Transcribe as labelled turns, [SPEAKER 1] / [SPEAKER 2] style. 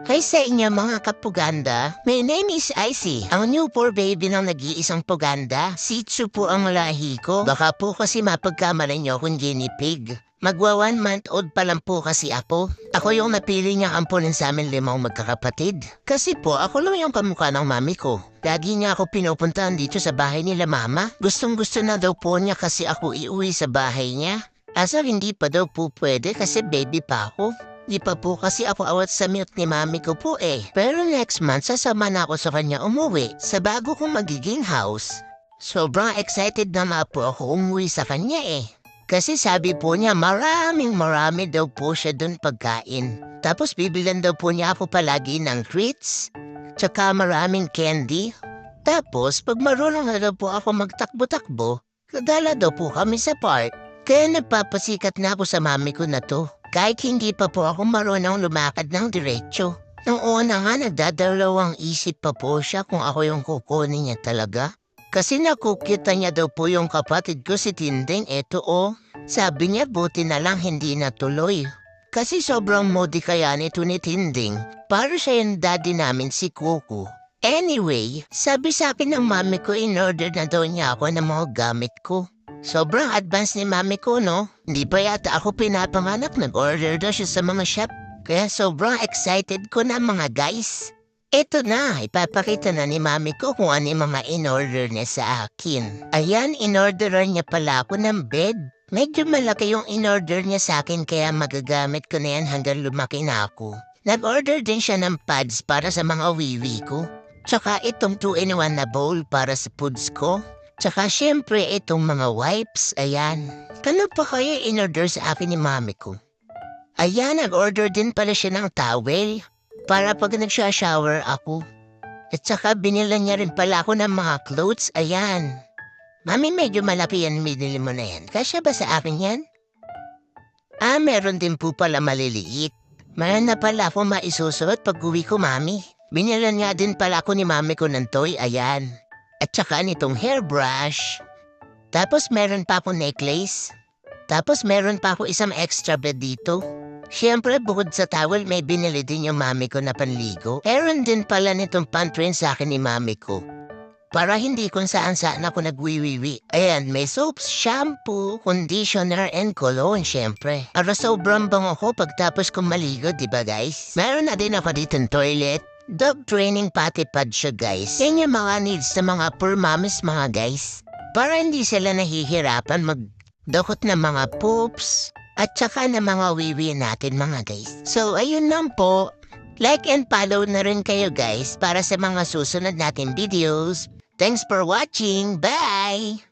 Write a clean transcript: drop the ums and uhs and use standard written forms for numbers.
[SPEAKER 1] Hi sa inyo mga kapuganda. My name is Icy, ang new poor baby ng nag-iisang puganda. Shih Tzu po ang lahi ko. Baka po kasi mapagkamalan niyo kung guinea pig. Magwa 1 month old pa lang po kasi ako. Ako yung napili niyang ampunin sa amin 5 magkakapatid. Kasi po ako lang yung kamukha ng mami ko. Lagi niya ako pinupuntahan dito sa bahay nila mama. Gustong gusto na daw po niya kasi ako iuwi sa bahay niya. Asa hindi pa daw po pwede kasi baby pa ako. Di pa po kasi ako awat sa milk ni mami ko po eh. Pero next month sasama na ako sa kanya umuwi sa bago kong magiging house. Sobrang excited na nga po ako umuwi sa kanya eh. Kasi sabi po niya marami daw po siya dun pagkain. Tapos bibilan daw po niya ako palagi ng treats. Tsaka maraming candy. Tapos pag marunong na daw po ako magtakbo-takbo, kadala daw po kami sa park. Kaya nagpapasikat na ako sa mami ko na to. Kahit hindi pa po ako marunong lumakad ng diretsyo. Nung una nga nagdadalawang isip pa po siya kung ako yung kukunin niya talaga. Kasi nakukita niya daw po yung kapatid ko si Tinding, eto oh. Sabi niya buti na lang hindi natuloy. Kasi sobrang moody kaya nito ni Tinding. Para siya yung daddy namin si Kuku. Anyway, sabi sa akin ng mami ko in-order na daw niya ako ng mga gamit ko. Sobrang advance ni mami ko, no? Hindi pa yata ako pinapanganak, nag-order daw siya sa mga shop. Kaya sobrang excited ko na mga guys. Ito na, ipapakita na ni mami ko kung ano yung mga in-order niya sa akin. Ayan, in-orderan niya pala ako ng bed. Medyo malaki yung in-order niya sa akin kaya magagamit ko na yan hanggang lumaki na ako. Nag-order din siya ng pads para sa mga wiwi ko. Tsaka itong 2-in-1 na bowl para sa foods ko. Tsaka syempre itong mga wipes, ayan. Kano pa kaya in-order sa akin ni mami ko? Ayan, nag-order din pala siya ng towel para pag nagsha-shower ako. At saka binila niya rin pala ako ng mga clothes, ayan. Mami, medyo malaki yan, binili mo na yan. Kasya ba sa akin yan? Meron din po pala maliliit. Mayroon na pala ako maisusuot pag uwi ko, mami. Binila niya din pala ako ni mami ko ng toy, ayan. At saka nitong hairbrush. Tapos meron pa ako necklace. Tapos meron pa ako isang extra bed dito. Siyempre bukod sa towel may binili din yung mami ko na panligo. Meron din pala nitong pantry sa akin ni mami ko. Para hindi kung saan ako nagwiwiwi. Ayan, may soaps, shampoo, conditioner, and cologne syempre. Para sobrang bango ko pagtapos kong maligo, diba guys? Meron na din ako ditong toilet. Dog training potty pad siya guys. Yan yung mga needs ng mga poor mommies mga guys. Para hindi sila nahihirapan magdukot ng mga poops at saka ng mga wiwi natin mga guys. So ayun lang po. Like and follow na rin kayo guys para sa mga susunod natin videos. Thanks for watching. Bye!